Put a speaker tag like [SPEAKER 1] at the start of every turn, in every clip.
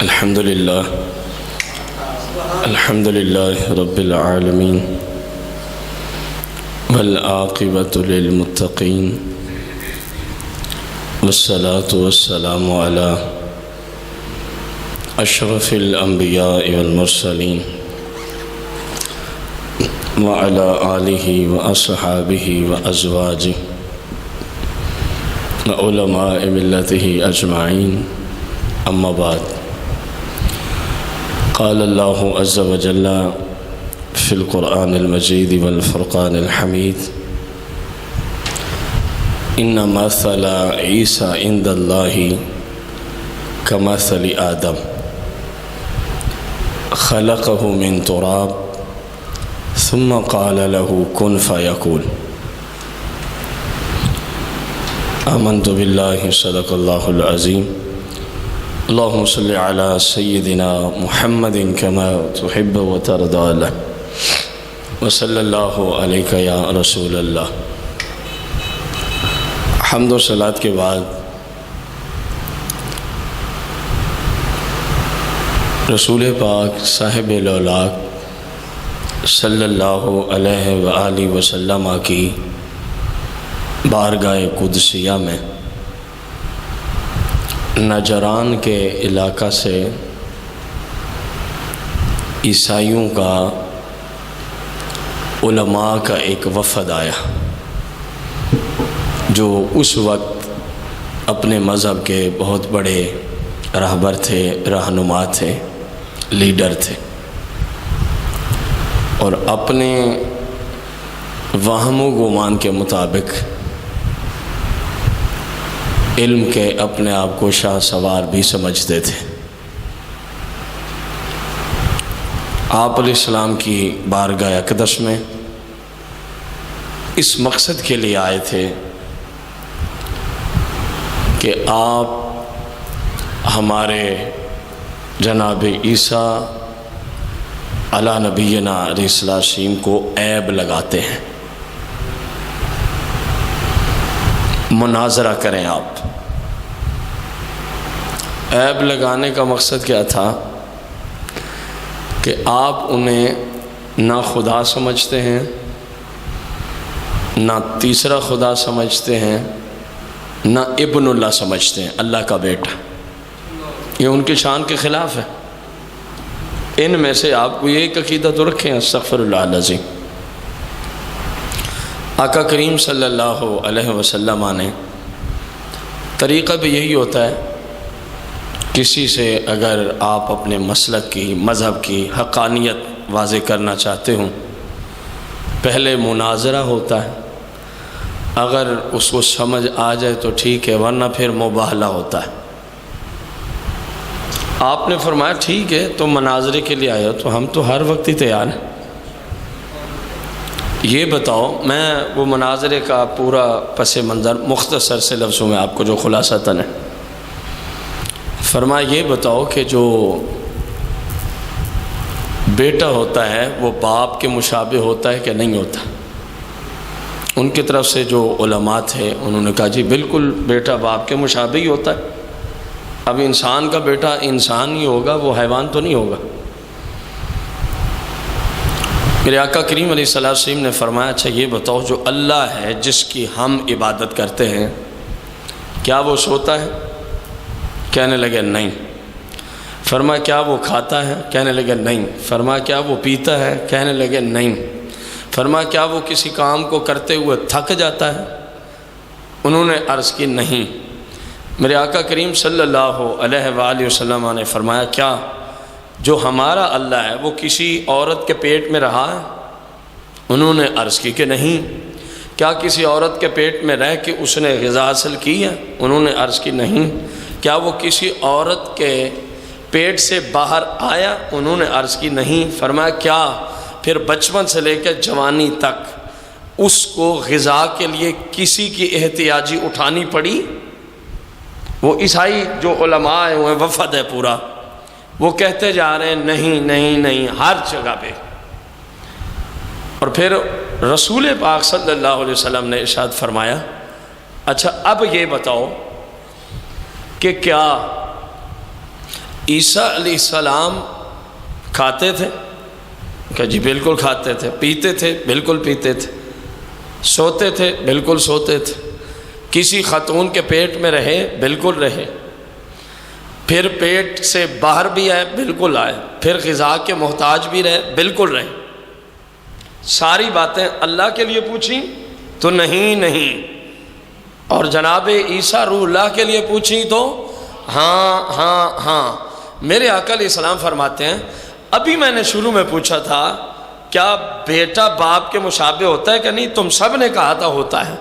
[SPEAKER 1] الحمد لله رب العالمين والعاقبة للمتقين والصلاة والسلام على أشرف الأنبياء والمرسلين وعلى آله وأصحابه وأزواجه وعلماء ملته أجمعين. أما بعد، قال الله عز وجل في القرآن المجيد والفرقان الحميد: إن مثل عيسى عند الله كمثل آدم خلقه من تراب ثم قال له كن فيكون. آمنت بالله صدق الله العظيم. اللهم صل على سيدنا محمد كما تحب وترضى له وصلى الله عليك يا رسول الله. حمد و صلات کے بعد رسول پاک صاحب الاولاق صلی اللہ علیہ وآلہ وسلم کی بارگاہ قدسیہ میں نجران کے علاقہ سے عیسائیوں کا علماء کا ایک وفد آیا جو اس وقت اپنے مذہب کے بہت بڑے راہبر تھے، رہنما تھے، لیڈر تھے، اور اپنے وہم و گمان کے مطابق علم کے اپنے آپ کو شاہ سوار بھی سمجھتے تھے. آپ علیہ السلام کی بارگاہ اقدس میں اس مقصد کے لیے آئے تھے کہ آپ ہمارے جناب عیسیٰ علی نبینا علیہ السلام کو عیب لگاتے ہیں. مناظرہ کریں. آپ عیب لگانے کا مقصد کیا تھا کہ آپ انہیں نہ خدا سمجھتے ہیں، نہ تیسرا خدا سمجھتے ہیں، نہ ابن اللہ سمجھتے ہیں، اللہ کا بیٹا. یہ ان کی شان کے خلاف ہے. ان میں سے آپ کو یہ ایک عقیدہ تو رکھیں. استغفر اللہ العظیم. آقا کریم صلی اللہ علیہ وسلم نے طریقہ بھی یہی ہوتا ہے، کسی سے اگر آپ اپنے مسلک کی، مذہب کی حقانیت واضح کرنا چاہتے ہوں، پہلے مناظرہ ہوتا ہے. اگر اس کو سمجھ آ جائے تو ٹھیک ہے، ورنہ پھر مباہلہ ہوتا ہے. آپ نے فرمایا ٹھیک ہے، تو مناظرے کے لیے آئے ہو تو ہم تو ہر وقت ہی تیار ہیں. یہ بتاؤ، میں وہ مناظرے کا پورا پس منظر مختصر سے لفظوں میں آپ کو جو خلاصتاً ہے فرمایا، یہ بتاؤ کہ جو بیٹا ہوتا ہے وہ باپ کے مشابہ ہوتا ہے کہ نہیں ہوتا؟ ان کی طرف سے جو علماء تھے انہوں نے کہا جی بالکل، بیٹا باپ کے مشابہ ہی ہوتا ہے. اب انسان کا بیٹا انسان ہی ہوگا، وہ حیوان تو نہیں ہوگا. میرے آقا کریم علیہ السلام نے فرمایا اچھا یہ بتاؤ، جو اللہ ہے جس کی ہم عبادت کرتے ہیں، کیا وہ سوتا ہے؟ کہنے لگے نہیں. فرمایا کیا وہ کھاتا ہے؟ کہنے لگے نہیں. فرمایا کیا وہ پیتا ہے؟ کہنے لگے نہیں. فرمایا کیا وہ کسی کام کو کرتے ہوئے تھک جاتا ہے؟ انہوں نے عرض کی نہیں. میرے آقا کریم صلی اللہ علیہ وآلہ وسلم نے فرمایا کیا جو ہمارا اللہ ہے وہ کسی عورت کے پیٹ میں رہا ہے؟ انہوں نے عرض کی کہ نہیں. کیا کسی عورت کے پیٹ میں رہ کے اس نے غذا حاصل کی ہے؟ انہوں نے عرض کی نہیں. کیا وہ کسی عورت کے پیٹ سے باہر آیا؟ انہوں نے عرض کی نہیں. فرمایا کیا پھر بچپن سے لے کے جوانی تک اس کو غذا کے لیے کسی کی احتیاجی اٹھانی پڑی؟ وہ عیسائی جو علماء ہیں، وہ وفد ہے پورا، وہ کہتے جا رہے ہیں نہیں نہیں نہیں ہر جگہ پہ. اور پھر رسول پاک صلی اللہ علیہ وسلم نے ارشاد فرمایا اچھا اب یہ بتاؤ کہ کیا عیسیٰ علیہ السلام کھاتے تھے کہ جی بالکل کھاتے تھے، پیتے تھے بالکل پیتے تھے، سوتے تھے بالکل سوتے تھے، کسی خاتون کے پیٹ میں رہے بالکل رہے، پھر پیٹ سے باہر بھی آئے بالکل آئے، پھر غذا کے محتاج بھی رہے بالکل رہے۔ ساری باتیں اللہ کے لیے پوچھیں تو نہیں، اور جناب عیسیٰ روح اللہ کے لیے پوچھیں تو ہاں۔ میرے آقا علیہ السلام فرماتے ہیں ابھی میں نے شروع میں پوچھا تھا کیا بیٹا باپ کے مشابہ ہوتا ہے کہ نہیں، تم سب نے کہا تھا ہوتا ہے۔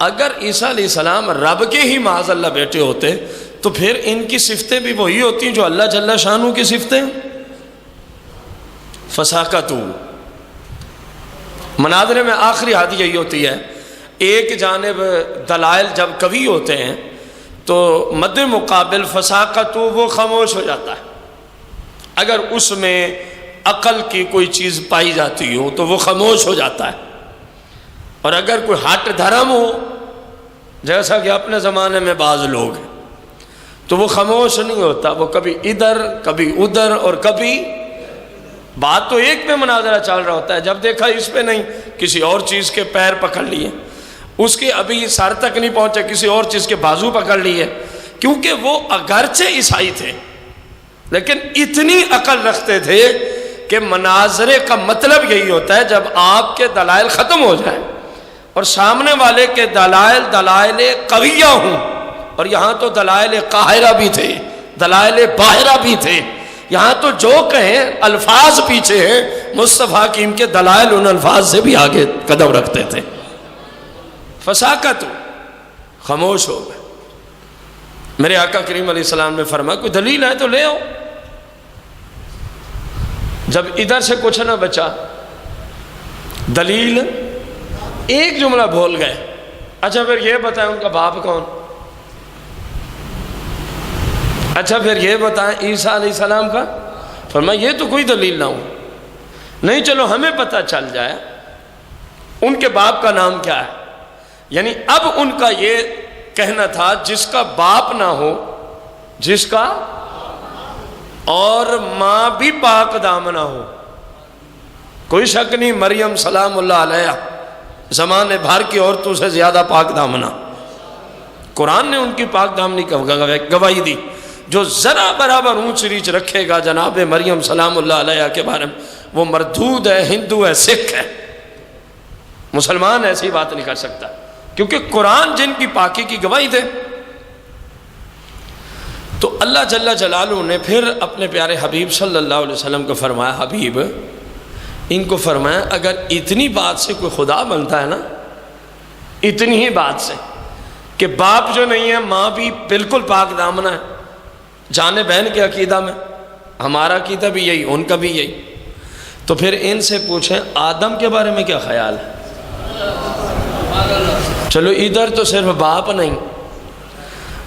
[SPEAKER 1] اگر عیسیٰ علیہ السلام رب کے ہی معاذ اللہ بیٹے ہوتے تو پھر ان کی صفتیں بھی وہی ہوتی ہیں جو اللہ جل شانہ کی صفتیں ہیں۔ فساقتو، مناظرے میں آخری حد یہی ہوتی ہے، ایک جانب دلائل جب قوی ہوتے ہیں تو مد مقابل فساقتو وہ خاموش ہو جاتا ہے۔ اگر اس میں عقل کی کوئی چیز پائی جاتی ہو تو وہ خاموش ہو جاتا ہے، اور اگر کوئی ہٹ دھرم ہو جیسا کہ اپنے زمانے میں بعض لوگ ہیں تو وہ خاموش نہیں ہوتا، وہ کبھی ادھر کبھی ادھر اور کبھی بات تو ایک پہ مناظرہ چل رہا ہوتا ہے، جب دیکھا اس پہ نہیں کسی اور چیز کے پیر پکڑ لیے، اس کے ابھی سر تک نہیں پہنچے کسی اور چیز کے بازو پکڑ لیے، کیونکہ وہ اگرچہ عیسائی تھے لیکن اتنی عقل رکھتے تھے کہ مناظرے کا مطلب یہی ہوتا ہے جب آپ کے دلائل ختم ہو جائیں اور سامنے والے کے دلائل قویہ ہوں، اور یہاں تو دلائل قاہرہ بھی تھے، دلائل باہرہ بھی تھے، یہاں تو جو کہیں الفاظ پیچھے ہیں، مصطفیٰ کریم کے دلائل ان الفاظ سے بھی آگے قدم رکھتے تھے۔ فساقت، خاموش ہو گئے۔ میرے آقا کریم علیہ السلام نے فرمایا کوئی دلیل ہے تو لے آؤ۔ جب ادھر سے کچھ نہ بچا، دلیل ایک جملہ بھول گئے، اچھا پھر یہ بتائیں ان کا باپ کون، اچھا پھر یہ بتائیں عیسیٰ علیہ السلام کا، فرمایا یہ تو کوئی دلیل نہ ہو، نہیں چلو ہمیں پتہ چل جائے ان کے باپ کا نام کیا ہے۔ یعنی اب ان کا یہ کہنا تھا جس کا باپ نہ ہو، جس کا اور ماں بھی پاک دامنہ ہو، کوئی شک نہیں مریم سلام اللہ علیہ زمانے بھر کی عورتوں سے زیادہ پاک دامنہ، قرآن نے ان کی پاک دامنی گواہی دی۔ جو ذرا برابر اونچ ریچ رکھے گا جناب مریم سلام اللہ علیہ کے بارے میں وہ مردود ہے، ہندو ہے، سکھ ہے، مسلمان ایسی بات نہیں کر سکتا، کیونکہ قرآن جن کی پاکی کی گواہی دے۔ تو اللہ جل جلالہ نے پھر اپنے پیارے حبیب صلی اللہ علیہ وسلم کو فرمایا، حبیب ان کو فرمایا اگر اتنی بات سے کوئی خدا بنتا ہے نا، اتنی ہی بات سے کہ باپ جو نہیں ہے ماں بھی بالکل پاک دامنہ ہے، جان بہن کے عقیدہ میں، ہمارا عقیدہ بھی یہی ان کا بھی یہی، تو پھر ان سے پوچھیں آدم کے بارے میں کیا خیال ہے۔ چلو ادھر تو صرف باپ نہیں،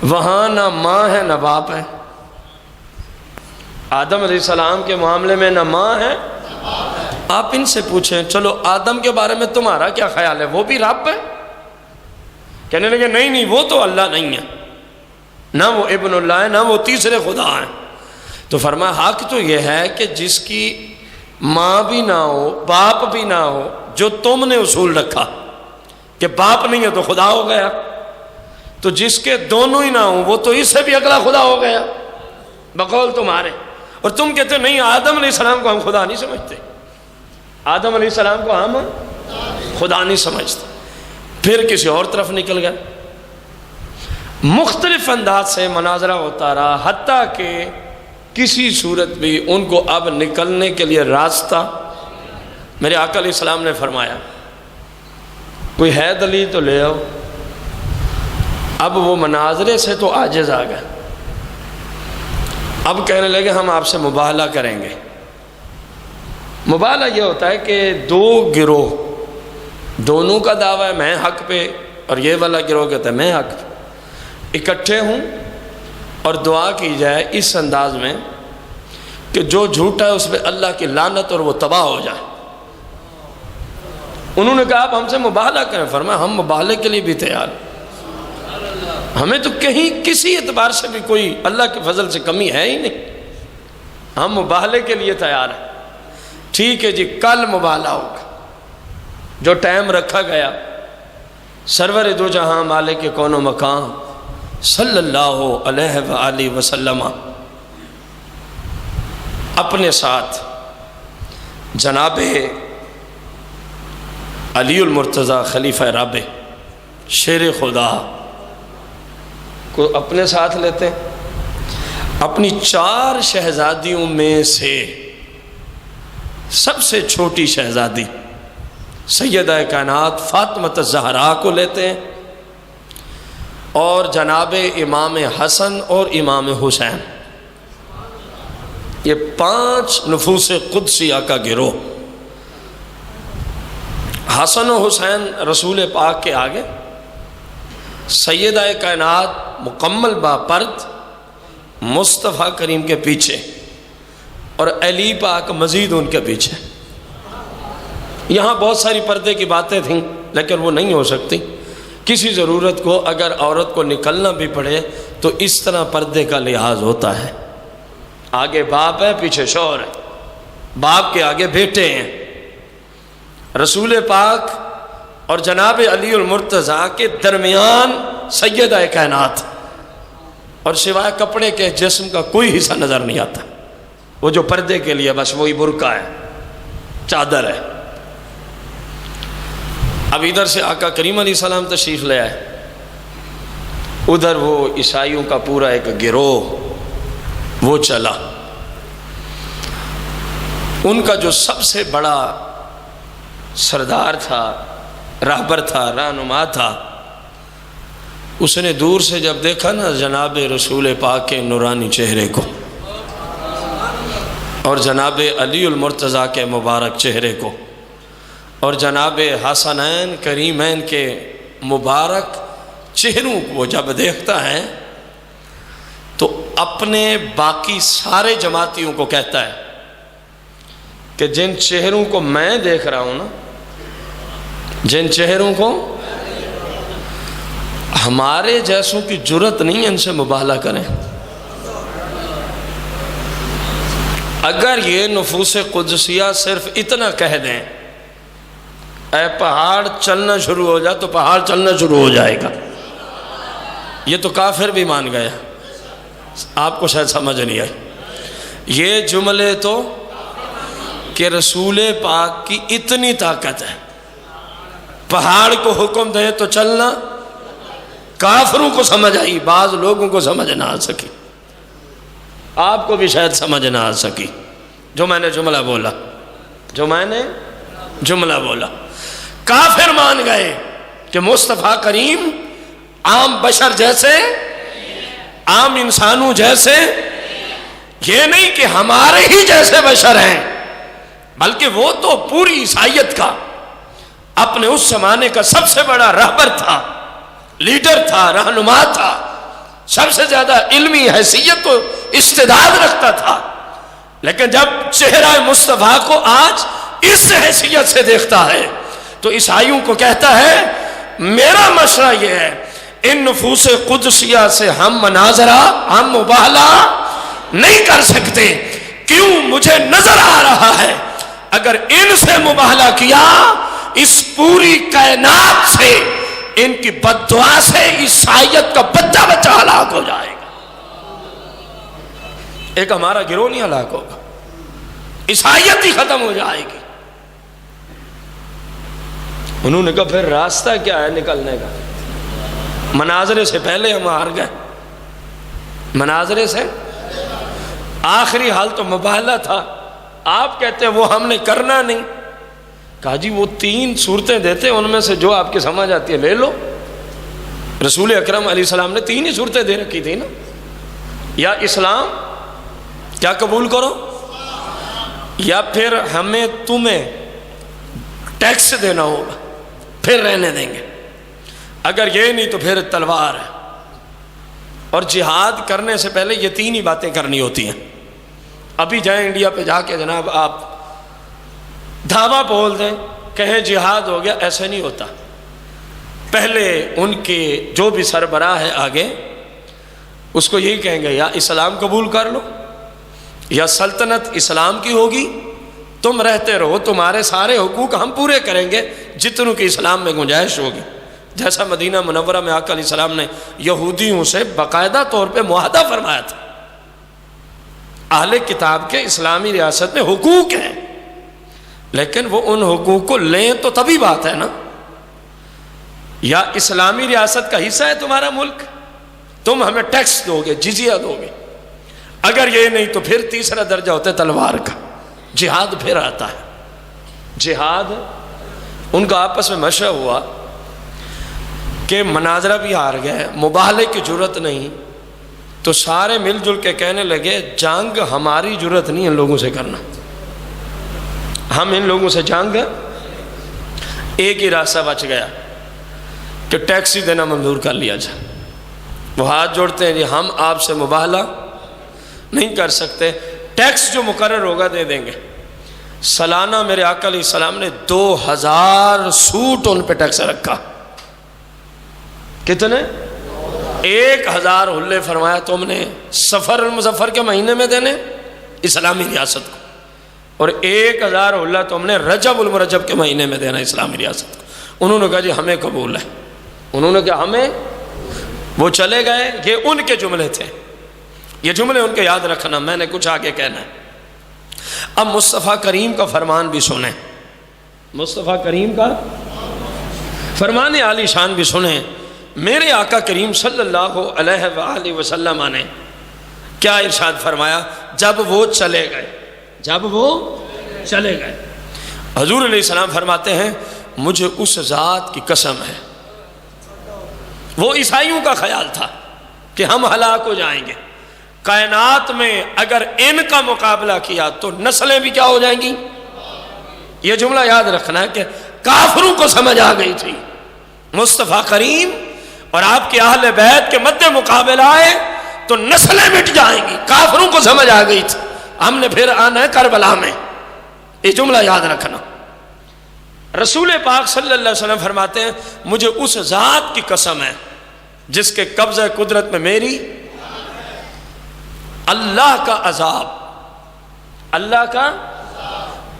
[SPEAKER 1] وہاں نہ ماں ہے نہ باپ ہے، آدم علیہ السلام کے معاملے میں نہ ماں ہے، آپ ان سے پوچھیں چلو آدم کے بارے میں تمہارا کیا خیال ہے، وہ بھی رب ہے؟ کہنے لگے نہیں وہ تو اللہ نہیں ہے، نہ وہ ابن اللہ ہے نہ وہ تیسرے خدا ہیں۔ تو فرمایا حق تو یہ ہے کہ جس کی ماں بھی نہ ہو باپ بھی نہ ہو، جو تم نے اصول رکھا کہ باپ نہیں ہے تو خدا ہو گیا، تو جس کے دونوں ہی نہ ہوں وہ تو اس سے بھی اگلا خدا ہو گیا بقول تمہارے، اور تم کہتے نہیں آدم علیہ السلام کو ہم خدا نہیں سمجھتے، آدم علیہ السلام کو ہم خدا نہیں سمجھتے۔ پھر کسی اور طرف نکل گئے، مختلف انداز سے مناظرہ ہوتا رہا، حتیٰ کہ کسی صورت بھی ان کو اب نکلنے کے لیے راستہ، میرے آقا علیہ السلام نے فرمایا کوئی ہے دلیل تو لے آؤ۔ اب وہ مناظرے سے تو عاجز آ گئے، اب کہنے لگے ہم آپ سے مباہلہ کریں گے۔ مباہلہ یہ ہوتا ہے کہ دو گروہ، دونوں کا دعویٰ ہے میں حق پہ، اور یہ والا گروہ کہتا ہے میں حق پہ، اکٹھے ہوں اور دعا کی جائے اس انداز میں کہ جو جھوٹا ہے اس پہ اللہ کی لعنت اور وہ تباہ ہو جائے۔ انہوں نے کہا آپ ہم سے مباہلہ کریں، فرمایا ہم مباہلے کے لیے بھی تیار ہیں، ہمیں تو کہیں کسی اعتبار سے بھی کوئی اللہ کے فضل سے کمی ہے ہی نہیں، ہم مباہلے کے لیے تیار ہیں، ٹھیک ہے جی کل مباہلہ ہوگا، جو ٹائم رکھا گیا سرور دو جہاں مالک کون و مکان صلی اللہ علیہ وآلہ وسلم اپنے ساتھ جناب علی المرتضیٰ خلیفہ رابع شیر خدا کو اپنے ساتھ لیتے ہیں۔ اپنی 4 شہزادیوں میں سے سب سے چھوٹی شہزادی سیدہ کائنات فاطمہ الزہرا کو لیتے ہیں، اور جناب امام حسن اور امام حسین، یہ 5 نفوس قدسیہ کا گروہ۔ حسن و حسین رسول پاک کے آگے، سیدہ کائنات مکمل باپرد مصطفیٰ کریم کے پیچھے، اور علی پاک مزید ان کے پیچھے۔ یہاں بہت ساری پردے کی باتیں تھیں لیکن وہ نہیں ہو سکتی، کسی ضرورت کو اگر عورت کو نکلنا بھی پڑے تو اس طرح پردے کا لحاظ ہوتا ہے۔ آگے باپ ہے، پیچھے شوہر ہے، باپ کے آگے بیٹے ہیں۔ رسول پاک اور جناب علی المرتضیٰ کے درمیان سیدہ کائنات، اور سوائے کپڑے کے جسم کا کوئی حصہ نظر نہیں آتا، وہ جو پردے کے لیے بس وہی برقع ہے، چادر ہے۔ اب ادھر سے آقا کریم علیہ السلام تشریف لے آئے، ادھر وہ عیسائیوں کا پورا ایک گروہ وہ چلا۔ ان کا جو سب سے بڑا سردار تھا، راہبر تھا، رہنما تھا، اس نے دور سے جب دیکھا نا جناب رسول پاک کے نورانی چہرے کو اور جناب علی المرتضیٰ کے مبارک چہرے کو اور جناب حسنین کریمین کے مبارک چہروں کو جب دیکھتا ہے تو اپنے باقی سارے جماعتیوں کو کہتا ہے کہ جن چہروں کو میں دیکھ رہا ہوں نا، جن چہروں کو، ہمارے جیسوں کی جرت نہیں ہے ان سے مباہلہ کریں۔ اگر یہ نفوس قدسیہ صرف اتنا کہہ دیں اے پہاڑ چلنا شروع ہو جائے تو پہاڑ چلنا شروع ہو جائے گا، یہ تو کافر بھی مان گیا۔ آپ کو شاید سمجھ نہیں آئی یہ جملے تو کہ رسول پاک کی اتنی طاقت ہے، پہاڑ کو حکم دے تو چلنا، کافروں کو سمجھ آئی، بعض لوگوں کو سمجھ نہ آ سکی، آپ کو بھی شاید سمجھ نہ آ سکی جو میں نے جملہ بولا، جو میں نے جملہ بولا۔ کافر مان گئے کہ مصطفیٰ کریم عام بشر جیسے، عام انسانوں جیسے، یہ نہیں کہ ہمارے ہی جیسے بشر ہیں، بلکہ وہ تو پوری عیسائیت کا اپنے اس زمانے کا سب سے بڑا رہبر تھا، لیڈر تھا، رہنما تھا، سب سے زیادہ علمی حیثیت و استعداد رکھتا تھا، لیکن جب چہرہ مصطفیٰ کو آج اس حیثیت سے دیکھتا ہے تو عیسائیوں کو کہتا ہے میرا مشورہ یہ ہے ان نفوس قدسیہ سے ہم مناظرہ، ہم مباہلہ نہیں کر سکتے، کیوں؟ مجھے نظر آ رہا ہے اگر ان سے مباہلہ کیا اس پوری کائنات سے، ان کی بد دعا سے عیسائیت کا بچہ بچہ ہلاک ہو جائے گا، ایک ہمارا گروہ نہیں ہلاک ہوگا، عیسائیت ہی ختم ہو جائے گی۔ انہوں نے کہا پھر راستہ کیا ہے نکلنے کا؟ مناظرے سے پہلے ہم ہار گئے، مناظرے سے آخری حال تو مباہلہ تھا، آپ کہتے ہیں وہ ہم نے کرنا نہیں۔ کہا جی وہ 3 صورتیں دیتے ان میں سے جو آپ کی سمجھ آتی ہے لے لو۔ رسول اکرم علیہ السلام نے 3 ہی صورتیں دے رکھی تھی نا، یا اسلام کیا قبول کرو، یا پھر ہمیں تمہیں ٹیکس دینا ہوگا پھر رہنے دیں گے، اگر یہ نہیں تو پھر تلوار ہے۔ اور جہاد کرنے سے پہلے یہ 3 ہی باتیں کرنی ہوتی ہیں۔ ابھی جائیں انڈیا پہ جا کے جناب آپ دھاوا بول دیں کہیں جہاد ہو گیا، ایسے نہیں ہوتا۔ پہلے ان کے جو بھی سربراہ ہے آگے اس کو یہی کہیں گے یا اسلام قبول کر لو یا سلطنت اسلام کی ہوگی، تم رہتے رہو، تمہارے سارے حقوق ہم پورے کریں گے جتنوں کی اسلام میں گنجائش ہوگی. جیسا مدینہ منورہ میں آقا علیہ السلام نے یہودیوں سے باقاعدہ طور پہ معاہدہ فرمایا تھا. اہل کتاب کے اسلامی ریاست میں حقوق ہیں، لیکن وہ ان حقوق کو لیں تو تبھی بات ہے نا. یا اسلامی ریاست کا حصہ ہے تمہارا ملک، تم ہمیں ٹیکس دو گے، جزیہ دو گے. اگر یہ نہیں تو پھر تیسرا درجہ ہوتا ہے تلوار کا، جہاد پھر آتا ہے. جہاد ان کا آپس میں مشورہ ہوا کہ مناظرہ بھی ہار گئے، مباہلے کی جرت نہیں، تو سارے مل جل کے کہنے لگے جنگ ہماری جرت نہیں ان لوگوں سے کرنا، ہم ان لوگوں سے جنگ. ایک ہی راستہ بچ گیا کہ ٹیکس ہی دینا منظور کر لیا جائے. وہ ہاتھ جوڑتے ہیں جی ہم آپ سے مباہلہ نہیں کر سکتے، ٹیکس جو مقرر ہوگا دے دیں گے. سالانہ میرے آقا علیہ السلام نے 2000 سوٹ ان پہ ٹیکس رکھا. کتنے؟ 1000 حلے فرمایا تم نے سفر المظفر کے مہینے میں دینے اسلامی ریاست کو، اور 1000 حلہ تم نے رجب المرجب کے مہینے میں دینا اسلامی ریاست کو. انہوں نے کہا جی ہمیں قبول ہے. انہوں نے کہا ہمیں. وہ چلے گئے. یہ ان کے جملے تھے، یہ جملے ان کے یاد رکھنا، میں نے کچھ آگے کہنا ہے. اب مصطفیٰ کریم کا فرمان بھی سنیں، مصطفیٰ کریم کا فرمان عالی شان بھی سنیں. میرے آقا کریم صلی اللہ علیہ وآلہ وسلم نے کیا ارشاد فرمایا جب وہ چلے گئے؟ جب وہ چلے گئے حضور علیہ السلام فرماتے ہیں مجھے اس ذات کی قسم ہے. وہ عیسائیوں کا خیال تھا کہ ہم ہلاک ہو جائیں گے، کائنات میں اگر ان کا مقابلہ کیا تو نسلیں بھی کیا ہو جائیں گی. یہ جملہ یاد رکھنا ہے کہ کافروں کو سمجھ آ گئی تھی مصطفیٰ کریم اور آپ کے اہل بیت کے مد مقابلہ آئے تو نسلیں مٹ جائیں گی. کافروں کو سمجھ آ گئی تھی ہم نے پھر آنا ہے کربلا میں. یہ جملہ یاد رکھنا. رسول پاک صلی اللہ علیہ وسلم فرماتے ہیں مجھے اس ذات کی قسم ہے جس کے قبضہ قدرت میں میری اللہ کا عذاب، اللہ کا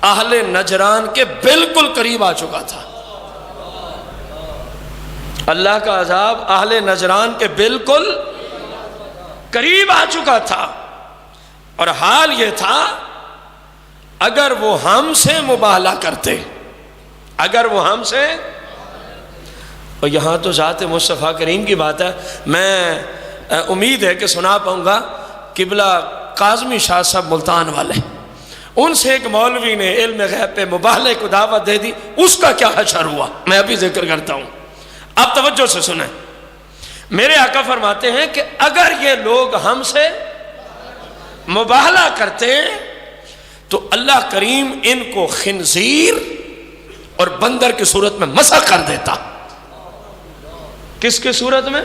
[SPEAKER 1] اہل نجران کے بالکل قریب آ چکا تھا. اللہ کا عذاب اہل نجران کے بالکل قریب آ چکا تھا. اور حال یہ تھا اگر وہ ہم سے مباہلہ کرتے، اگر وہ ہم سے، اور یہاں تو ذات مصطفیٰ کریم کی بات ہے، میں امید ہے کہ سنا پاؤں گا. قبلہ کاظمی شاہ صاحب ملتان والے، ان سے ایک مولوی نے علم غیب پہ مباہلے کو دعوت دے دی، اس کا کیا حشر ہوا میں ابھی ذکر کرتا ہوں. اب توجہ سے سنیں. میرے آقا فرماتے ہیں کہ اگر یہ لوگ ہم سے مباہلہ کرتے تو اللہ کریم ان کو خنزیر اور بندر کی صورت میں مسخ کر دیتا. کس کی صورت میں؟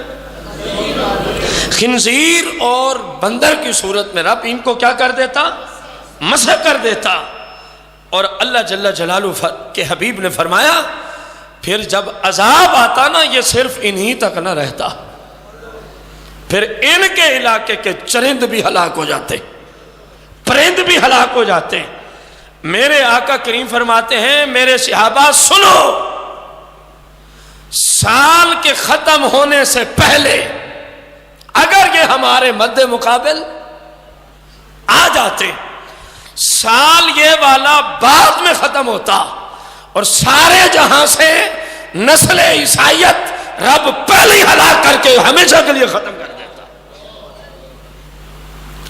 [SPEAKER 1] خنزیر اور بندر کی صورت میں رب ان کو کیا کر دیتا؟ مسخ کر دیتا. اور اللہ جل جلالہ کے حبیب نے فرمایا پھر جب عذاب آتا نا یہ صرف انہی تک نہ رہتا، پھر ان کے علاقے کے چرند بھی ہلاک ہو جاتے، پرند بھی ہلاک ہو جاتے. میرے آقا کریم فرماتے ہیں میرے صحابہ سنو، سال کے ختم ہونے سے پہلے اگر یہ ہمارے مد مقابل آ جاتے، سال یہ والا بعد میں ختم ہوتا اور سارے جہاں سے نسل عیسائیت رب پہلے ہی ہلاک کر کے ہمیشہ کے لیے ختم کر دیتا.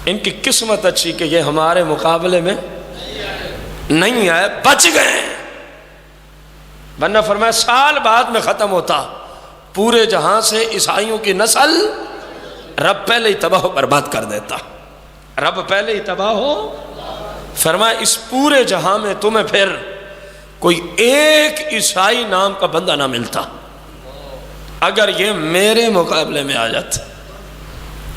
[SPEAKER 1] ان کی قسمت اچھی کہ یہ ہمارے مقابلے میں نہیں آئے، بچ گئے. ورنہ فرمایا سال بعد میں ختم ہوتا، پورے جہاں سے عیسائیوں کی نسل رب پہلے ہی تباہ و برباد کر دیتا. رب پہلے ہی تباہ ہو. فرمایا اس پورے جہاں میں تمہیں پھر کوئی ایک عیسائی نام کا بندہ نہ ملتا اگر یہ میرے مقابلے میں آ جاتا.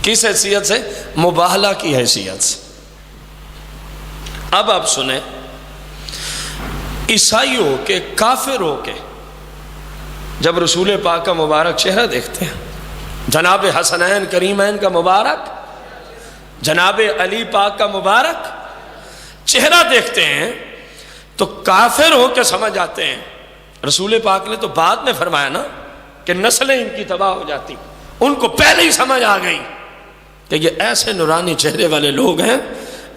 [SPEAKER 1] کس حیثیت سے؟ مباہلہ کی حیثیت سے. اب آپ سنیں، عیسائی ہو کے کافر ہو کے جب رسول پاک کا مبارک چہرہ دیکھتے ہیں، جناب حسنین کریمین کا مبارک جناب علی پاک کا مبارک چہرہ دیکھتے ہیں تو کافر ہو کے سمجھ آتے ہیں. رسول پاک نے تو بعد میں فرمایا نا کہ نسلیں ان کی تباہ ہو جاتی، ان کو پہلے ہی سمجھ آ گئی کہ یہ ایسے نورانی چہرے والے لوگ ہیں،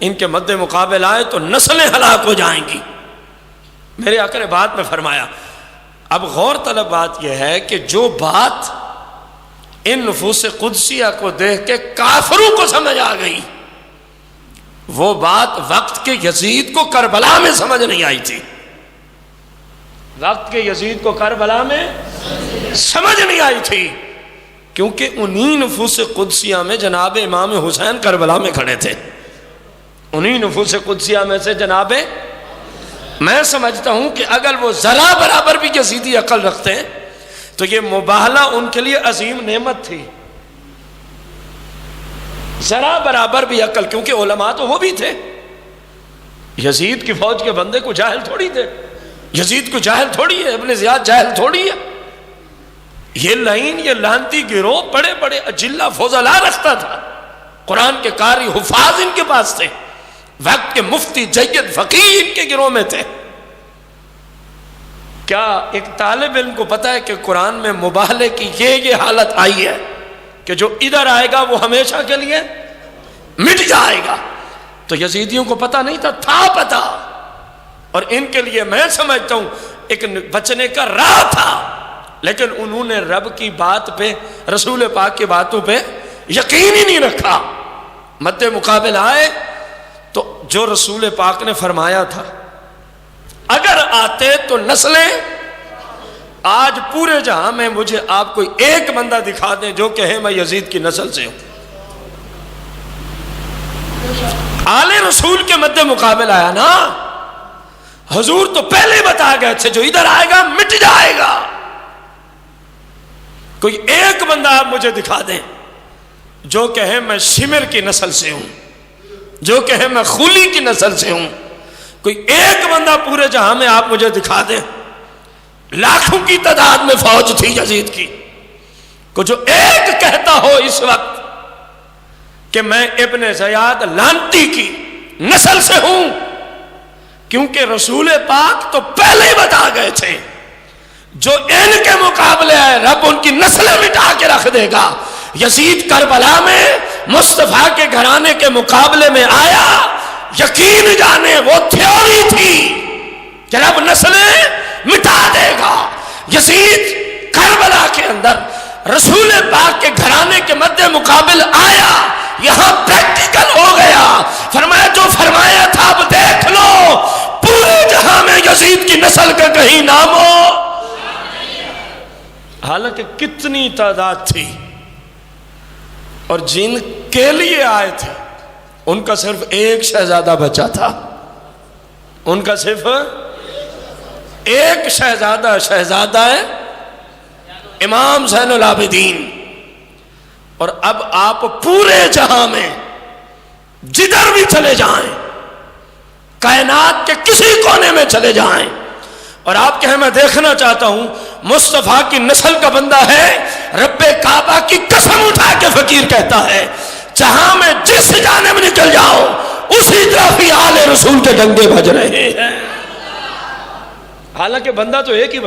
[SPEAKER 1] ان کے مد مقابل آئے تو نسلیں ہلاک ہو جائیں گی. میرے آقا نے بعد میں فرمایا. اب غور طلب بات یہ ہے کہ جو بات ان نفوس قدسیہ کو دیکھ کے کافروں کو سمجھ آ گئی، وہ بات وقت کے یزید کو کربلا میں سمجھ نہیں آئی تھی. وقت کے یزید کو کربلا میں سمجھ نہیں آئی تھی، کیونکہ انہی نفوس قدسیہ میں جناب امام حسین کربلا میں کھڑے تھے. انہی نفوس قدسیہ میں سے جناب، میں سمجھتا ہوں کہ اگر وہ ذرا برابر بھی یزیدی عقل رکھتے ہیں تو یہ مباہلہ ان کے لیے عظیم نعمت تھی. ذرا برابر بھی عقل، کیونکہ علماء تو وہ بھی تھے. یزید کی فوج کے بندے کو جاہل تھوڑی تھے، یزید کو جاہل تھوڑی ہے، ابن زیاد جاہل تھوڑی ہے. یہ لائن، یہ لانتی گروہ بڑے بڑے اجلہ فضلاء رکھتا تھا، قرآن کے قاری حفاظ ان کے پاس تھے، وقت کے مفتی جید فقیہ ان کے گروہ میں تھے. کیا ایک طالب علم کو پتا ہے کہ قرآن میں مباہلے کی یہ حالت آئی ہے کہ جو ادھر آئے گا وہ ہمیشہ کے لیے مٹ جائے گا؟ تو یزیدیوں کو پتا نہیں تھا، تھا پتا، اور ان کے لیے میں سمجھتا ہوں ایک بچنے کا راہ تھا. لیکن انہوں نے رب کی بات پہ، رسول پاک کی باتوں پہ یقین ہی نہیں رکھا. مد مقابل آئے تو جو رسول پاک نے فرمایا تھا اگر آتے تو نسلیں، آج پورے جہاں میں مجھے آپ کوئی ایک بندہ دکھا دیں جو کہے میں یزید کی نسل سے ہوں. آل رسول کے مد مقابل آیا نا، حضور تو پہلے بتا گئے تھے جو ادھر آئے گا مٹ جائے گا. کوئی ایک بندہ آپ مجھے دکھا دیں جو کہے میں شمر کی نسل سے ہوں، جو کہے میں خولی کی نسل سے ہوں. کوئی ایک بندہ پورے جہاں میں آپ مجھے دکھا دیں. لاکھوں کی تعداد میں فوج تھی یزید کی، کو جو ایک کہتا ہو اس وقت کہ میں ابن زیاد لانتی کی نسل سے ہوں، کیونکہ رسول پاک تو پہلے ہی بتا گئے تھے جو ان کے مقابلے ہے رب ان کی نسلیں مٹا کے رکھ دے گا. یزید کربلا میں مصطفیٰ کے گھرانے کے مقابلے میں آیا، یقین جانے وہ تھیوری تھی کہ رب نسلیں مٹا دے گا. یزید کربلا کے اندر رسول پاک کے گھرانے کے مد مقابل آیا، یہاں پریکٹیکل ہو گیا. فرمایا جو فرمایا تھا اب دیکھ لو، پورے جہاں میں یزید کی نسل کا کہیں نام ہو. حالانکہ کتنی تعداد تھی، اور جن کے لیے آئے تھے ان کا صرف ایک شہزادہ بچا تھا. ان کا صرف ایک شہزادہ ہے امام زین العابدین. اور اب آپ پورے جہاں میں جدھر بھی چلے جائیں، کائنات کے کسی کونے میں چلے جائیں، اور آپ کہیں میں دیکھنا چاہتا ہوں مصطفیٰ کی نسل کا بندہ ہے، رب کعبہ کی قسم اٹھا کے فقیر کہتا ہے جہاں میں جس جانب نکل جاؤ اسی طرف ہی آل رسول کے ڈنگے بج رہے ہیں. حالانکہ بندہ تو ایک ہی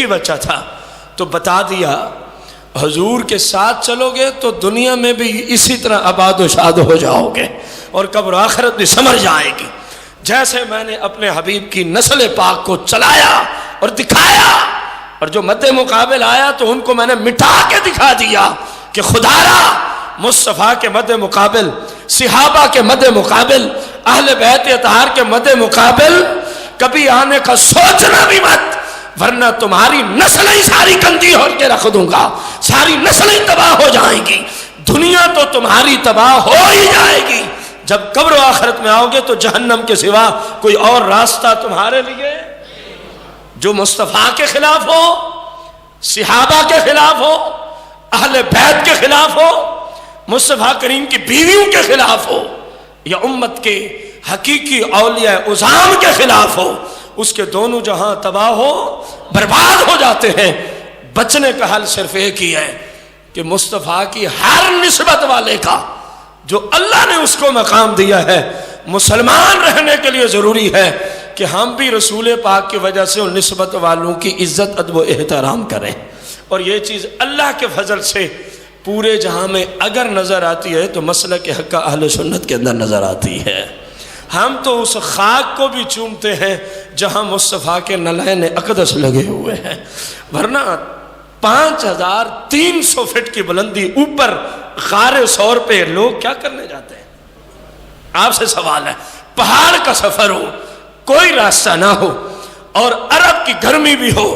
[SPEAKER 1] بچہ تھا، تو بتا دیا حضور کے ساتھ چلو گے تو دنیا میں بھی اسی طرح آباد و شاد ہو جاؤ گے، اور قبر و آخرت بھی سمر جائے گی. جیسے میں نے اپنے حبیب کی نسل پاک کو چلایا اور دکھایا، اور جو مد مقابل آیا تو ان کو میں نے مٹا کے دکھا دیا کہ خدا را مصطفیٰ کے مد مقابل، صحابہ کے مد مقابل، اہل بیت اطہار کے مد مقابل کبھی آنے کا سوچنا بھی مت، ورنہ تمہاری نسلیں ساری کندھی ہو کے رکھ دوں گا، ساری نسلیں تباہ ہو جائیں گی، دنیا تو تمہاری تباہ ہو ہی جائے گی. جب قبر و آخرت میں آؤ گے تو جہنم کے سوا کوئی اور راستہ تمہارے لیے جو مصطفیٰ کے خلاف ہو، صحابہ کے خلاف ہو، اہل بیت کے خلاف ہو، مصطفیٰ کریم کی بیویوں کے خلاف ہو، یا امت کے حقیقی اولیاء عظام کے خلاف ہو، اس کے دونوں جہاں تباہ ہو برباد ہو جاتے ہیں. بچنے کا حل صرف ایک ہی ہے کہ مصطفیٰ کی ہر نسبت والے کا جو اللہ نے اس کو مقام دیا ہے، مسلمان رہنے کے لیے ضروری ہے کہ ہم بھی رسول پاک کی وجہ سے ان نسبت والوں کی عزت ادب و احترام کریں. اور یہ چیز اللہ کے فضل سے پورے جہاں میں اگر نظر آتی ہے تو مسلک حق اہل سنت کے اندر نظر آتی ہے. ہم تو اس خاک کو بھی چومتے ہیں جہاں مصطفیٰ کے نلین اقدس لگے ہوئے ہیں، ورنہ 5300 فٹ کی بلندی اوپر غار ثور پہ لوگ کیا کرنے جاتے ہیں؟ آپ سے سوال ہے، پہاڑ کا سفر ہو، کوئی راستہ نہ ہو اور عرب کی گرمی بھی ہو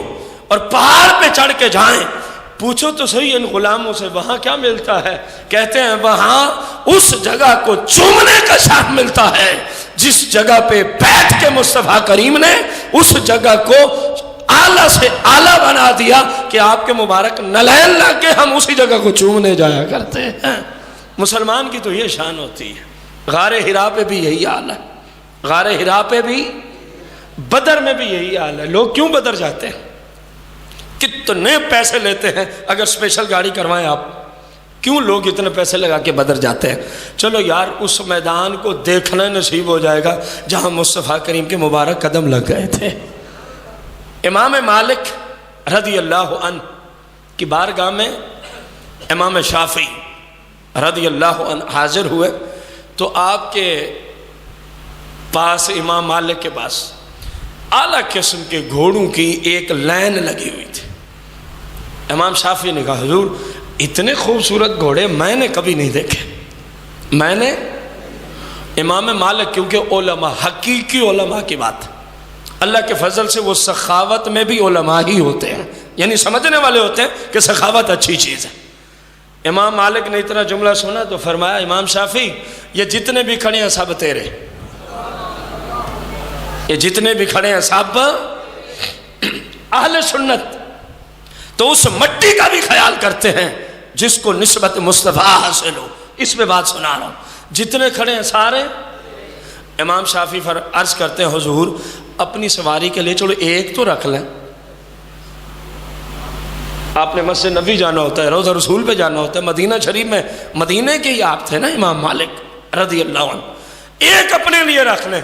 [SPEAKER 1] اور پہاڑ پہ چڑھ کے جائیں، پوچھو تو صحیح ان غلاموں سے وہاں کیا ملتا ہے؟ کہتے ہیں وہاں اس جگہ کو چومنے کا شرف ملتا ہے جس جگہ پہ بیٹھ کے مصطفیٰ کریم نے اس جگہ کو اعلیٰ سے اعلیٰ بنا دیا کہ آپ کے مبارک نلین لگ کے ہم اسی جگہ کو چومنے جایا کرتے ہیں. مسلمان کی تو یہ شان ہوتی ہے. غار حرا پہ بھی یہی حال ہے، غار حرا پہ بھی، بدر میں بھی یہی حال ہے. لوگ کیوں بدر جاتے ہیں؟ کتنے پیسے لیتے ہیں اگر اسپیشل گاڑی کروائیں آپ؟ کیوں لوگ اتنے پیسے لگا کے بدر جاتے ہیں؟ چلو یار اس میدان کو دیکھنا نصیب ہو جائے گا جہاں مصطفیٰ کریم کے مبارک قدم لگ گئے تھے. امام مالک رضی اللہ عنہ کی بارگاہ میں امام شافعی رضی اللہ عنہ حاضر ہوئے تو آپ کے پاس، امام مالک کے پاس اعلیٰ قسم کے گھوڑوں کی ایک لائن لگی ہوئی تھی. امام شافعی نے کہا حضور اتنے خوبصورت گھوڑے میں نے کبھی نہیں دیکھے. میں نے امام مالک، کیونکہ علماء، حقیقی علماء کی بات، اللہ کے فضل سے وہ سخاوت میں بھی علماء ہی ہوتے ہیں، یعنی سمجھنے والے ہوتے ہیں کہ سخاوت اچھی چیز ہے. امام مالک نے اتنا جملہ سنا تو فرمایا امام شافعی یہ جتنے بھی کھڑے ہیں سب تیرے، یہ جتنے بھی کھڑے ہیں سب اہل سنت. تو اس مٹی کا بھی خیال کرتے ہیں جس کو نسبت مصطفیٰ حاصل ہو. اس پہ بات سنا رہا ہوں، جتنے کھڑے ہیں سارے. امام شافعی عرض کرتے ہیں حضور اپنی سواری کے لیے چلو ایک تو رکھ لیں. آپ نے مسجد نبوی جانا ہوتا ہے، روضہ رسول پہ جانا ہوتا ہے، مدینہ شریف میں، مدینہ کے ہی آپ تھے نا امام مالک رضی اللہ عنہ، ایک اپنے لیے رکھ لیں.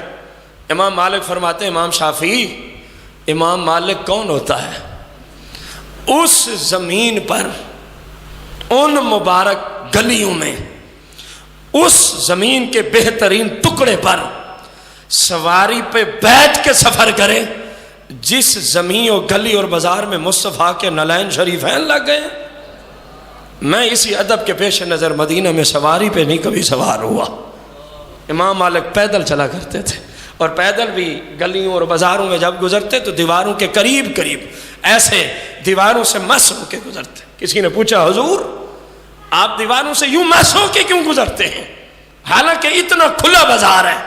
[SPEAKER 1] امام مالک فرماتے ہیں امام شافعی امام مالک کون ہوتا ہے؟ اس زمین پر، ان مبارک گلیوں میں، اس زمین کے بہترین ٹکڑے پر سواری پہ بیٹھ کے سفر کرے جس زمین و گلی اور بازار میں مصطفیٰ کے نلین شریفین لگ گئے. میں اسی ادب کے پیش نظر مدینہ میں سواری پہ نہیں کبھی سوار ہوا. امام مالک پیدل چلا کرتے تھے اور پیدل بھی گلیوں اور بازاروں میں جب گزرتے تو دیواروں کے قریب قریب ایسے دیواروں سے مس ہو کے گزرتے. کسی نے پوچھا حضور آپ دیواروں سے یوں مس ہو کے کیوں گزرتے ہیں حالانکہ اتنا کھلا بازار ہے؟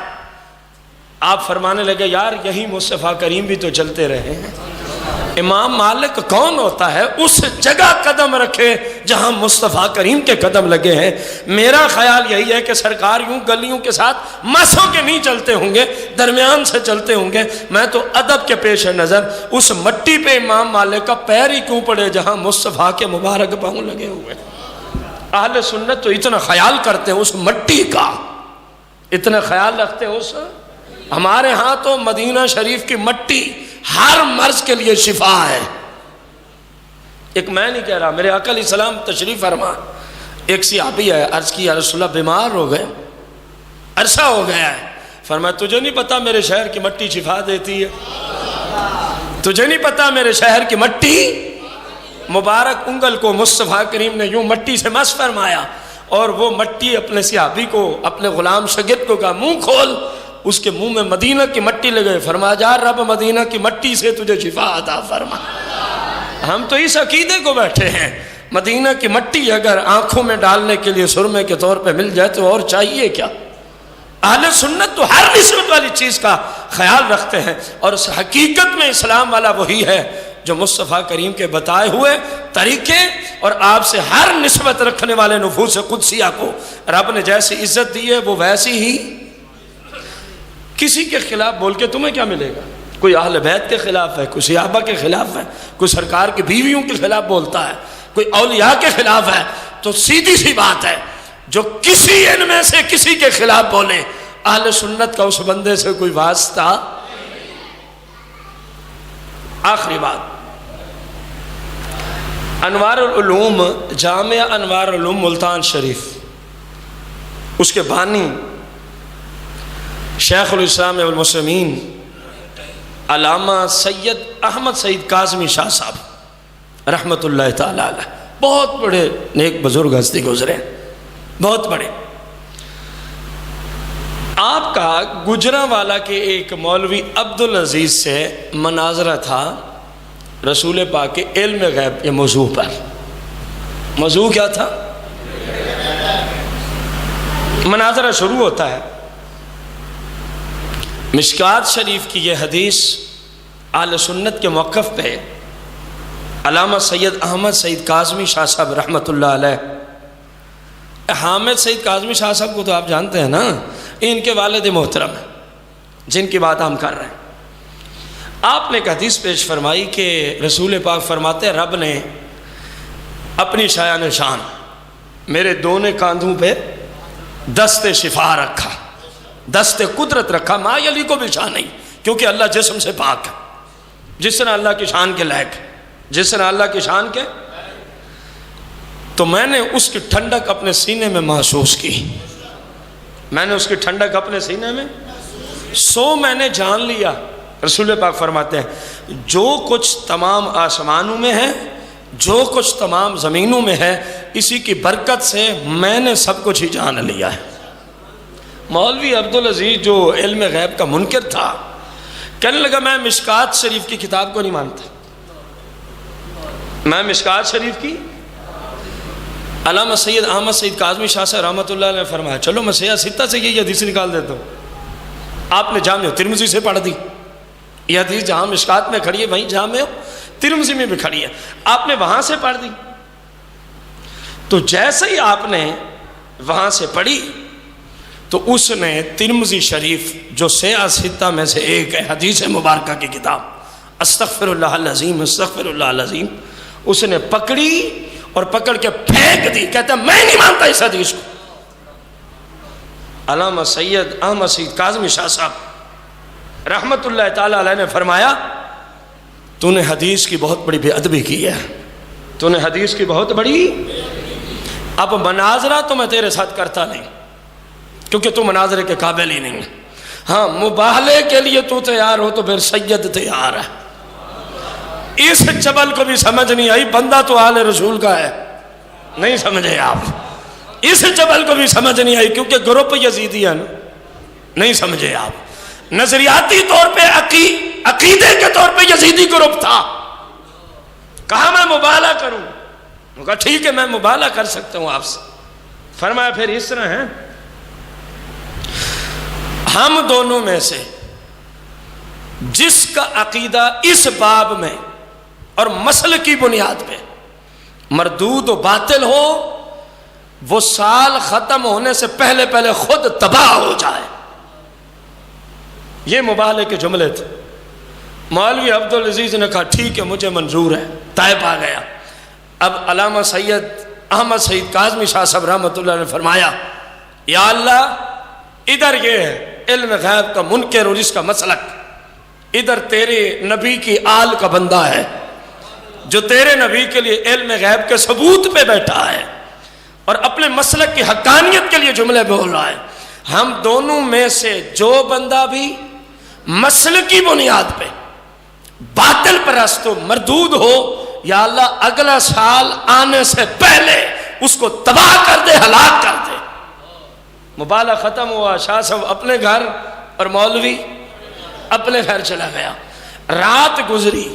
[SPEAKER 1] آپ فرمانے لگے یار یہی مصطفیٰ کریم بھی تو چلتے رہے ہیں. امام مالک کون ہوتا ہے اس جگہ قدم رکھے جہاں مصطفیٰ کریم کے قدم لگے ہیں. میرا خیال یہی ہے کہ سرکار یوں گلیوں کے ساتھ مسوں کے نہیں چلتے ہوں گے، درمیان سے چلتے ہوں گے. میں تو ادب کے پیش نظر اس مٹی پہ امام مالک کا پیر ہی کیوں پڑے جہاں مصطفیٰ کے مبارک پاؤں لگے ہوئے. اہل سنت تو اتنا خیال کرتے ہیں اس مٹی کا، اتنا خیال رکھتے ہیں اس. ہمارے ہاں تو مدینہ شریف کی مٹی ہر مرض کے لیے شفا ہے. ایک میں نہیں کہہ رہا، میرے آقا علیہ السلام تشریف فرما، ایک صحابی ہے، عرض کی یا رسول اللہ بیمار ہو گئے، عرصہ ہو گیا ہے. فرمایا تجھے نہیں پتا میرے شہر کی مٹی شفا دیتی ہے؟ تجھے نہیں پتا میرے شہر کی مٹی؟ مبارک انگل کو مصطفیٰ کریم نے یوں مٹی سے مس فرمایا اور وہ مٹی اپنے صحابی کو، اپنے غلام شاگرد کو کہا منہ کھول. اس کے منہ میں مدینہ کی مٹی لگے. فرمایا جا رب مدینہ کی مٹی سے تجھے شفا عطا فرما. ہم تو اس عقیدے کو بیٹھے ہیں مدینہ کی مٹی اگر آنکھوں میں ڈالنے کے لیے سرمے کے طور پہ مل جائے تو اور چاہیے کیا. اہل سنت تو ہر نسبت والی چیز کا خیال رکھتے ہیں اور اس حقیقت میں اسلام والا وہی ہے جو مصطفیٰ کریم کے بتائے ہوئے طریقے اور آپ سے ہر نسبت رکھنے والے نفوس قدسیہ کو رب نے جیسی عزت دی ہے وہ ویسی ہی. کسی کے خلاف بول کے تمہیں کیا ملے گا؟ کوئی اہل بیت کے خلاف ہے، کوئی صحابہ کے خلاف ہے، کوئی سرکار کی بیویوں کے خلاف بولتا ہے، کوئی اولیاء کے خلاف ہے تو سیدھی سی بات ہے جو کسی ان میں سے کسی کے خلاف بولے اہل سنت کا اس بندے سے کوئی واسطہ. آخری بات، انوار العلوم، جامعہ انوار العلوم ملتان شریف، اس کے بانی شیخ الاسلام والمسلمین علامہ سید احمد سعید کاظمی شاہ صاحب رحمۃ اللہ تعالی علیہ، بہت بڑے نیک بزرگ ہستی گزرے، بہت بڑے. آپ کا گجرانوالہ کے ایک مولوی عبدالعزیز سے مناظرہ تھا رسول پاک کے علم غیب کے موضوع پر. موضوع کیا تھا؟ مناظرہ شروع ہوتا ہے، مشکات شریف کی یہ حدیث اہل سنت کے موقف پہ علامہ سید احمد سعید کاظمی شاہ صاحب رحمۃ اللہ علیہ، حامد سعید کاظمی شاہ صاحب کو تو آپ جانتے ہیں نا، ان کے والد محترم ہیں جن کی بات ہم کر رہے ہیں. آپ نے ایک حدیث پیش فرمائی کہ رسول پاک فرماتے ہیں رب نے اپنی شایان شان میرے دونوں کاندھوں پہ دست شفا رکھا، دست قدرت رکھا، ما یلی کو بھی شان نہیں، کیونکہ اللہ جسم سے پاک ہے، جس طرح اللہ کی شان کے لائق ہے، جس طرح اللہ کی شان کے. تو میں نے اس کی ٹھنڈک اپنے سینے میں محسوس کی، میں نے اس کی ٹھنڈک اپنے سینے میں میں نے جان لیا. رسول پاک فرماتے ہیں جو کچھ تمام آسمانوں میں ہے، جو کچھ تمام زمینوں میں ہے، اسی کی برکت سے میں نے سب کچھ ہی جان لیا ہے. مولوی عبدالعزیز جو علم غیب کا منکر تھا کہنے لگا میں مشکات شریف کی کتاب کو نہیں مانتا، میں مشکات شریف کی. علامہ سید احمد سعید کاظمی شاہ صاحب رحمۃ اللہ علیہ نے فرمایا چلو میں سیاہ ستہ سے یہ حدیث نکال دیتا ہوں. آپ نے جامع ترمذی سے پڑھ دی، یہ حدیث جہاں مشکات میں کھڑی ہے وہیں جامع ترمذی میں بھی کھڑی ہے، آپ نے وہاں سے پڑھ دی. تو جیسے ہی آپ نے وہاں سے پڑھی تو اس نے ترمذی شریف جو سیاہ ستہ میں سے ایک ہے، حدیث مبارکہ کی کتاب، استغفر اللہ العظیم استغفر اللہ العظیم، اس نے پکڑی اور پکڑ کے پھینک دی. کہتا ہے میں نہیں مانتا اس حدیث کو. علامہ سید احمد سعید کاظمی شاہ صاحب رحمت اللہ تعالی علیہ نے فرمایا تو نے حدیث کی بہت بڑی بے ادبی کی ہے، تو نے حدیث کی بہت بڑی. اب مناظرہ تو میں تیرے ساتھ کرتا نہیں کیونکہ تو مناظرے کے قابل ہی نہیں ہے. ہاں مباہلے کے لیے تو تیار ہو تو پھر سید تیار ہے. اس جبل کو بھی سمجھ نہیں آئی، بندہ تو آل رسول کا ہے، نہیں سمجھے آپ. اس جبل کو بھی سمجھ نہیں آئی کیونکہ گروپ یزیدی ہے نا، نہیں سمجھے آپ. نظریاتی طور پہ عقیدے کے طور پہ یزیدی گروپ تھا. کہا میں مبالغہ کروں، کہا ٹھیک ہے میں مبالغہ کر سکتا ہوں آپ سے. فرمایا پھر اس طرح ہے ہم دونوں میں سے جس کا عقیدہ اس باب میں اور مسئلے کی بنیاد پہ مردود و باطل ہو وہ سال ختم ہونے سے پہلے پہلے خود تباہ ہو جائے. یہ مبالغے کے جملے تھے. مولوی عبدالعزیز نے کہا ٹھیک ہے مجھے منظور ہے، طائف آ گیا. اب علامہ سید احمد سعید کاظمی شاہ صاحب رحمۃ اللہ نے فرمایا یا اللہ ادھر یہ ہے علم غیب کا منکر اور اس کا مسلک، ادھر تیرے نبی کی آل کا بندہ ہے جو تیرے نبی کے لیے علم غیب کے ثبوت پہ بیٹھا ہے اور اپنے مسلک کی حقانیت کے لیے جملے بول رہا ہے. ہم دونوں میں سے جو بندہ بھی مسلک کی بنیاد پہ باطل پرست و مردود ہو یا اللہ اگلا سال آنے سے پہلے اس کو تباہ کر دے، ہلاک کر دے. مبالغہ ختم ہوا، شاہ صاحب اپنے گھر اور مولوی اپنے گھر چلا گیا. رات گزری،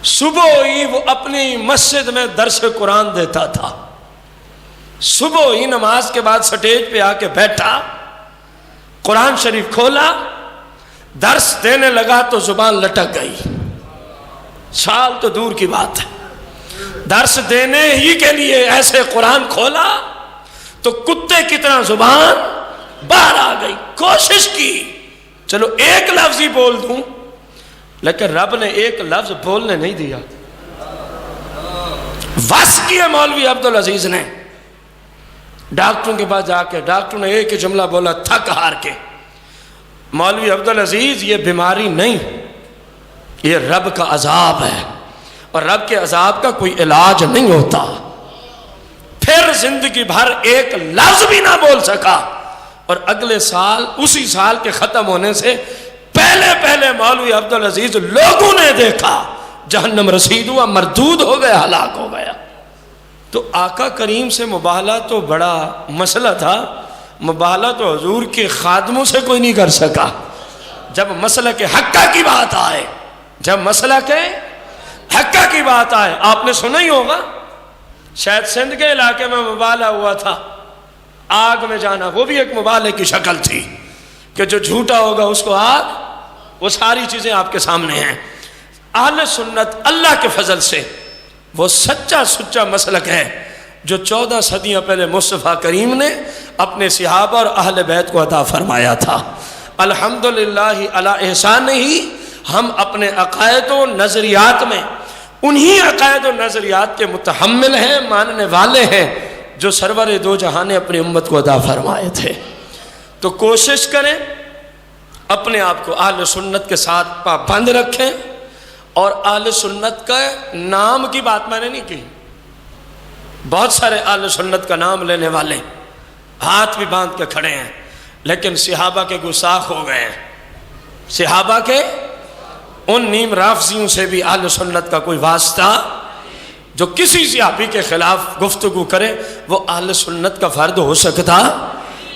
[SPEAKER 1] صبح ہوئی وہ اپنی مسجد میں درس قرآن دیتا تھا. صبح ہی نماز کے بعد سٹیج پہ آ کے بیٹھا، قرآن شریف کھولا، درس دینے لگا تو زبان لٹک گئی. سال تو دور کی بات ہے، درس دینے ہی کے لیے ایسے قرآن کھولا تو کتے کی طرح زبان باہر آ گئی. کوشش کی چلو ایک لفظ ہی بول دوں، لیکن رب نے ایک لفظ بولنے نہیں دیا. وس کیا مولوی عبدالعزیز نے ڈاکٹروں کے پاس جا کے، ڈاکٹر نے ایک ہی جملہ بولا تھک ہار کے، مولوی عبدالعزیز یہ بیماری نہیں، یہ رب کا عذاب ہے، اور رب کے عذاب کا کوئی علاج نہیں ہوتا۔ پھر زندگی بھر ایک لفظ بھی نہ بول سکا، اور اگلے سال اسی سال کے ختم ہونے سے پہلے مولوی عبدالعزیز لوگوں نے دیکھا جہنم رسید ہوا، مردود ہو گیا، ہلاک ہو گیا۔ تو آقا کریم سے مباہلہ تو بڑا مسئلہ تھا، مباہلہ تو حضور کے خادموں سے کوئی نہیں کر سکا۔ جب مسئلہ کے حقہ کی بات آئے، جب مسئلہ کے حقہ کی بات آئے، آپ نے سنا ہی ہوگا شاید سندھ کے علاقے میں مباہلہ ہوا تھا، آگ میں جانا، وہ بھی ایک مباہلے کی شکل تھی کہ جو جھوٹا ہوگا اس کو آگ، وہ ساری چیزیں آپ کے سامنے ہیں۔ اہل سنت اللہ کے فضل سے وہ سچا سچا مسلک ہے جو 14 صدیاں پہلے مصطفیٰ کریم نے اپنے صحابہ اور اہل بیت کو عطا فرمایا تھا۔ الحمدللہ علی احسان ہی ہم اپنے عقائد و نظریات میں انہی عقائد و نظریات کے متحمل ہیں، ماننے والے ہیں جو سرور دو جہاں نے اپنی امت کو عطا فرمائے تھے۔ تو کوشش کریں اپنے آپ کو اہل سنت کے ساتھ پابند رکھیں، اور اہل سنت کا نام کی بات میں نے نہیں کی، بہت سارے اہل سنت کا نام لینے والے ہاتھ بھی باندھ کے کھڑے ہیں، لیکن صحابہ کے گستاخ ہو گئے ہیں۔ صحابہ کے ان نیم رافضیوں سے بھی اہل سنت کا کوئی واسطہ، جو کسی صحابی کے خلاف گفتگو کرے وہ اہل سنت کا فرد ہو سکتا؟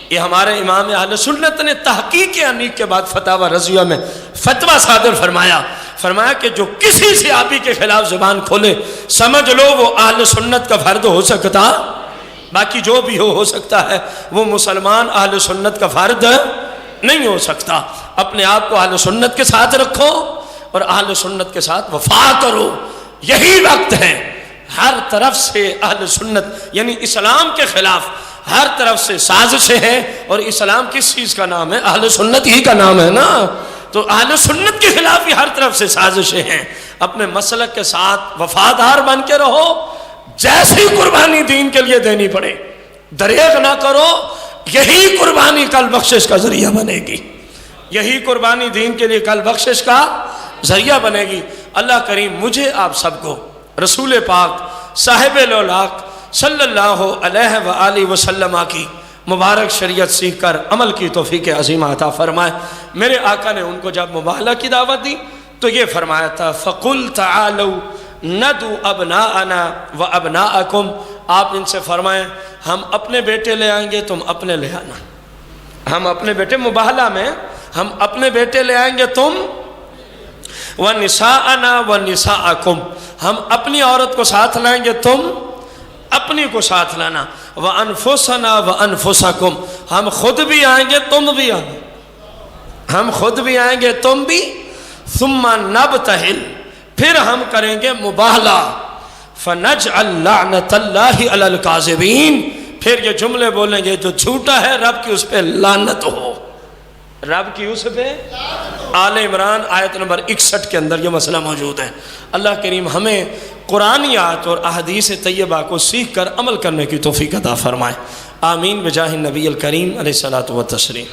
[SPEAKER 1] یہ ہمارے امام اہل سنت نے تحقیق انیق کے بعد فتاوی رضیہ میں فتویٰ صادر فرمایا کہ جو کسی صحابی کے خلاف زبان کھولے سمجھ لو وہ اہل سنت کا فرد ہو سکتا، باقی جو بھی ہو سکتا ہے، وہ مسلمان اہل سنت کا فرد نہیں ہو سکتا۔ اپنے آپ کو اہل سنت کے ساتھ رکھو اور اہل سنت کے ساتھ وفا کرو، یہی وقت ہے۔ ہر طرف سے اہل سنت یعنی اسلام کے خلاف ہر طرف سے سازشیں ہیں، اور اسلام کس چیز کا نام ہے؟ اہل سنت ہی کا نام ہے نا۔ تو اہل سنت کے خلاف بھی ہر طرف سے سازشیں ہیں۔ اپنے مسلک کے ساتھ وفادار بن کے رہو، جیسی قربانی دین کے لیے دینی پڑے دریغ نہ کرو، یہی قربانی کل بخشش کا ذریعہ بنے گی، یہی قربانی دین کے لیے کل بخشش کا ذریعہ بنے گی۔ اللہ کریم مجھے آپ سب کو رسول پاک صاحب لولاک صلی اللہ علیہ وآلہ وسلم کی مبارک شریعت سیکھ کر عمل کی توفیق عظیمہ عطا فرمائے۔ میرے آقا نے ان کو جب مباہلہ کی دعوت دی تو یہ فرمایا تھا فَقُلْ تَعَالَوْا نَدُوا أَبْنَاءَنَا وَأَبْنَاءَكُمْ، آپ ان سے فرمائیں ہم اپنے بیٹے لے آئیں گے، تم اپنے لے آنا۔ ہم اپنے بیٹے، مباہلہ میں ہم اپنے بیٹے لے آئیں گے، تم وَنِسَاءَنَا وَنِسَاءَكُمْ، ہم اپنی عورت کو ساتھ لائیں گے، تم اپنی کو ساتھ لانا۔ وَأَنفُسَنَا وَأَنفُسَكُمْ، ہم خود بھی آئیں گے، تم بھی آنا، ہم خود بھی آئیں گے، تم بھی۔ ثُمَّ نَبْتَهِلْ، پھر ہم کریں گے مباہلہ۔ فَنَجْعَلْ لَعْنَةَ اللَّهِ عَلَى الْكَاذِبِينَ، پھر یہ جملے بولیں گے جو جھوٹا ہے رب کی اس پہ لعنت ہو، رب کی اس پہ۔ آل عمران آیت نمبر 61 کے اندر یہ مسئلہ موجود ہے۔ اللہ کریم ہمیں قرآنیات اور احادیث طیبہ کو سیکھ کر عمل کرنے کی توفیق عطا فرمائے۔ آمین بجاہ النبی الکریم علیہ الصلوۃ والتسلیم۔